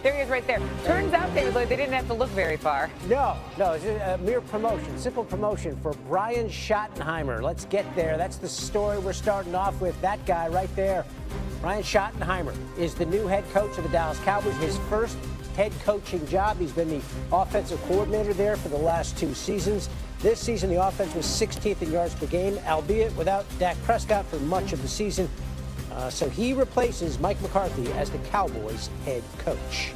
There he is right there. Turns out, David Lloyd, they didn't have to look very far. No, it's a mere promotion, simple promotion for Brian Schottenheimer. Let's get there. That's the story we're starting off with. That guy right there. Brian Schottenheimer is the new head coach of the Dallas Cowboys. His first head coaching job. He's been the offensive coordinator there for the last 2 seasons. This season, the offense was 16th in yards per game, albeit without Dak Prescott for much of the season. So he replaces Mike McCarthy as the Cowboys head coach.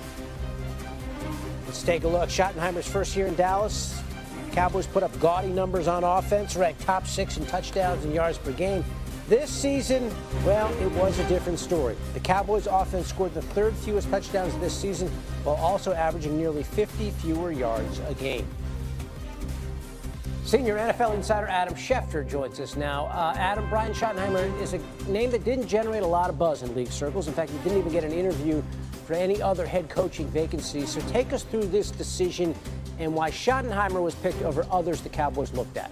Let's take a look. Schottenheimer's first year in Dallas. Cowboys put up gaudy numbers on offense, ranked top 6 in touchdowns and yards per game. This season, well, it was a different story. The Cowboys offense scored the 3rd fewest touchdowns this season, while also averaging nearly 50 fewer yards a game. Senior NFL insider Adam Schefter joins us now. Adam, Brian Schottenheimer is a name that didn't generate a lot of buzz in league circles. In fact, he didn't even get an interview for any other head coaching vacancy. So take us through this decision and why Schottenheimer was picked over others the Cowboys looked at.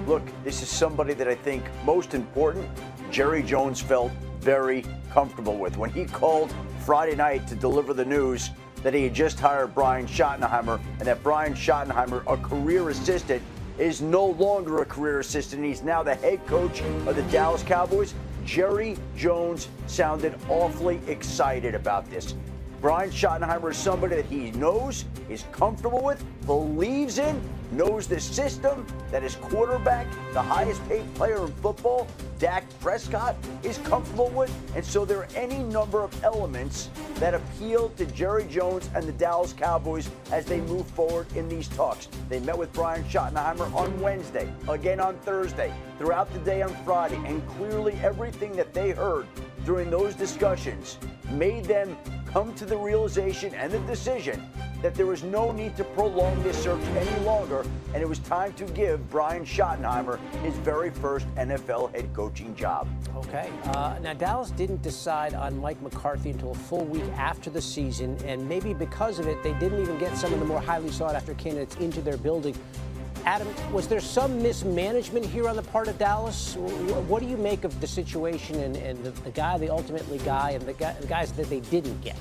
Look, this is somebody that I think, most important, Jerry Jones felt very comfortable with. When he called Friday night to deliver the news that he had just hired Brian Schottenheimer, and that Brian Schottenheimer, a career assistant, is no longer a career assistant. He's now the head coach of the Dallas Cowboys. Jerry Jones sounded awfully excited about this. Brian Schottenheimer is somebody that he knows, is comfortable with, believes in, knows the system, that his quarterback, the highest paid player in football, Dak Prescott, is comfortable with. And so there are any number of elements that appeal to Jerry Jones and the Dallas Cowboys as they move forward in these talks. They met with Brian Schottenheimer on Wednesday, again on Thursday, throughout the day on Friday, and clearly everything that they heard during those discussions made them come to the realization and the decision that there was no need to prolong this search any longer, and it was time to give Brian Schottenheimer his very first NFL head coaching job. Okay. Now, Dallas didn't decide on Mike McCarthy until a full week after the season, and maybe because of it, they didn't even get some of the more highly sought-after candidates into their building. Adam, was there some mismanagement here on the part of Dallas? What do you make of the situation and the guy they ultimately got and the guys that they didn't get?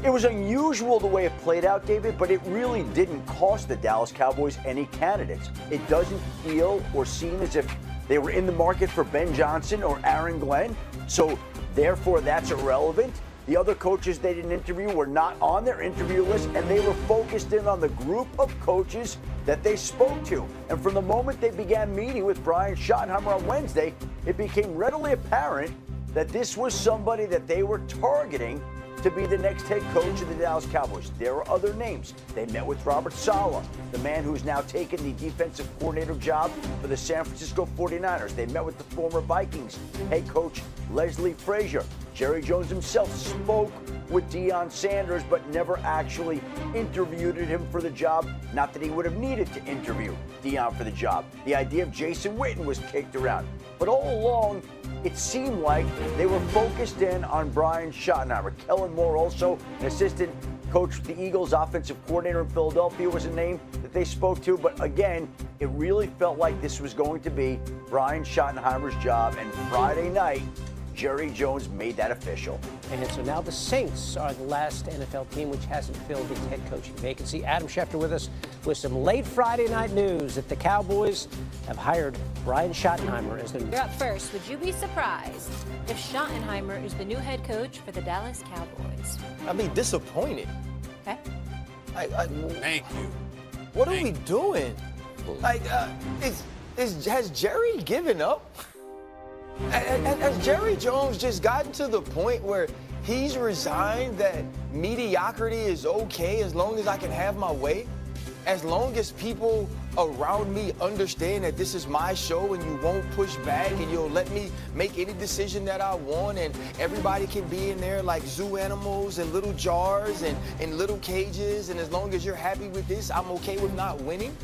It was unusual the way it played out, David, but it really didn't cost the Dallas Cowboys any candidates. It doesn't feel or seem as if they were in the market for Ben Johnson or Aaron Glenn, so therefore that's irrelevant. The other coaches they didn't interview were not on their interview list, and they were focused in on the group of coaches that they spoke to. And from the moment they began meeting with Brian Schottenheimer on Wednesday, it became readily apparent that this was somebody that they were targeting to be the next head coach of the Dallas Cowboys. There are other names. They met with Robert Saleh, the man who's now taken the defensive coordinator job for the San Francisco 49ers. They met with the former Vikings head coach Leslie Frazier. Jerry Jones himself spoke with Deion Sanders, but never actually interviewed him for the job. Not that he would have needed to interview Deion for the job. The idea of Jason Witten was kicked around. But all along, it seemed like they were focused in on Brian Schottenheimer. Kellen Moore, also an assistant coach with the Eagles, offensive coordinator in Philadelphia, was a name that they spoke to. But again, it really felt like this was going to be Brian Schottenheimer's job. And Friday night, Jerry Jones made that official. And so now the Saints are the last NFL team which hasn't filled its head coaching vacancy. Adam Schefter with us with some late Friday night news that the Cowboys have hired Brian Schottenheimer as their new. You're up first. Would you be surprised if Schottenheimer is the new head coach for the Dallas Cowboys? I'd be disappointed. Okay. Thank you. What are we doing? Has Jerry given up? Has Jerry Jones just gotten to the point where he's resigned that mediocrity is okay as long as I can have my way? As long as people around me understand that this is my show and you won't push back and you'll let me make any decision that I want, and everybody can be in there like zoo animals in little jars and in little cages, and as long as you're happy with this, I'm okay with not winning?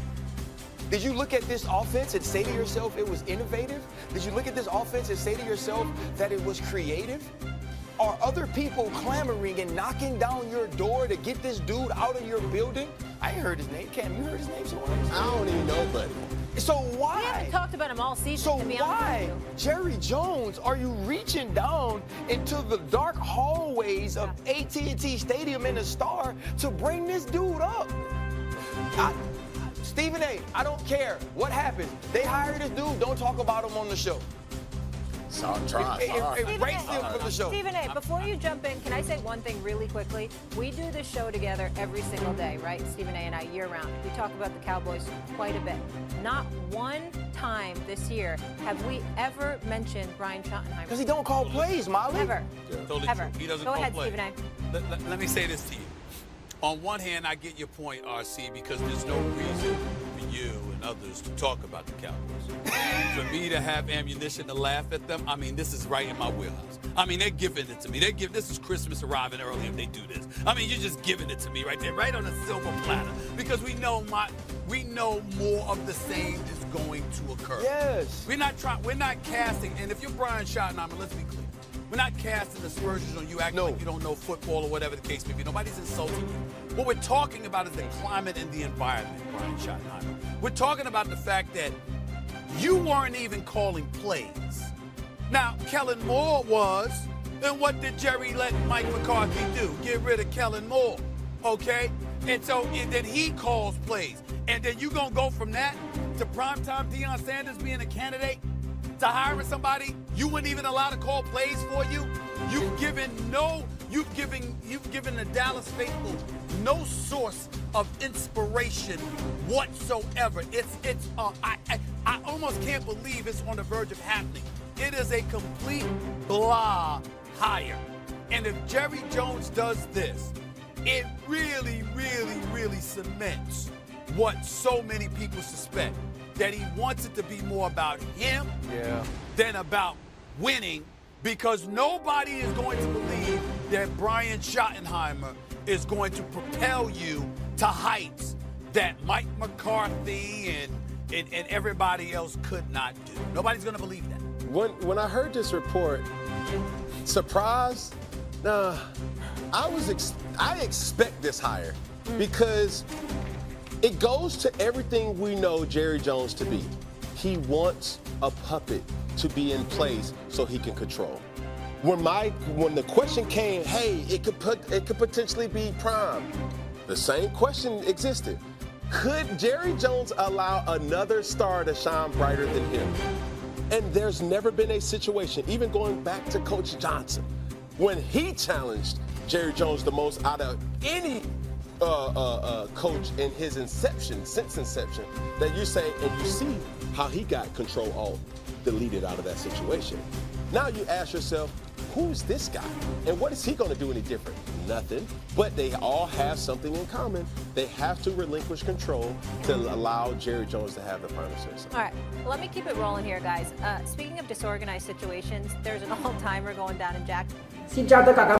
Did you look at this offense and say to yourself it was innovative? Did you look at this offense and say to yourself that it was creative? Are other people clamoring and knocking down your door to get this dude out of your building? I ain't heard his name. Cam, you heard his name somewhere? I don't even know, buddy. So why? We haven't talked about him all season, So to be why, honest with you. Jerry Jones, are you reaching down into the dark hallways of AT&T Stadium in the Star to bring this dude up? Stephen A., I don't care what happens. They hire this dude, don't talk about him on the show. Erase him from the show. Stephen A., before you jump in, can I say one thing really quickly? We do this show together every single day, right? Stephen A. and I, year-round. We talk about the Cowboys quite a bit. Not one time this year have we ever mentioned Brian Schottenheimer. Because he don't call plays, Molly. Ever. Totally Ever. true. He doesn't Go call ahead, plays. Stephen A. Let me say this to you. On one hand, I get your point, RC, because there's no reason for you and others to talk about the Cowboys. For me to have ammunition to laugh at them, I mean, this is right in my wheelhouse. I mean, they're giving it to me. This is Christmas arriving early if they do this. I mean, you're just giving it to me right there, right on a silver platter, because we know more of the same is going to occur. Yes. We're not casting, and if you're Brian Schottenheimer, let's be clear. We're not casting aspersions on you acting like you don't know football or whatever the case may be. Nobody's insulting you. What we're talking about is the climate and the environment, Brian Schottenheimer. We're talking about the fact that you weren't even calling plays. Now, Kellen Moore was, and what did Jerry let Mike McCarthy do? Get rid of Kellen Moore, okay? And then he calls plays. And then you gonna go from that to primetime Deion Sanders being a candidate? To hiring somebody you wouldn't even allow to call plays for you? You've given the Dallas faithful no source of inspiration whatsoever. I almost can't believe it's on the verge of happening. It is a complete blah hire. And if Jerry Jones does this, it really, really, really cements what so many people suspect. That he wants it to be more about him than about winning, because nobody is going to believe that Brian Schottenheimer is going to propel you to heights that Mike McCarthy and everybody else could not do. Nobody's going to believe that. When I heard this report, surprised? Nah, I expect this hire because it goes to everything we know Jerry Jones to be. He wants a puppet to be in place so he can control. When the question came, hey, it could potentially be Prime, the same question existed. Could Jerry Jones allow another star to shine brighter than him? And there's never been a situation, even going back to Coach Johnson, when he challenged Jerry Jones the most out of any coach in his since inception, that you say, and you see how he got control all deleted out of that situation. Now you ask yourself, who's this guy? And what is he going to do any different? Nothing. But they all have something in common. They have to relinquish control to allow Jerry Jones to have the final say. All right, let me keep it rolling here, guys. Speaking of disorganized situations, there's an all-timer going down in Jack. Xin chào tất cả các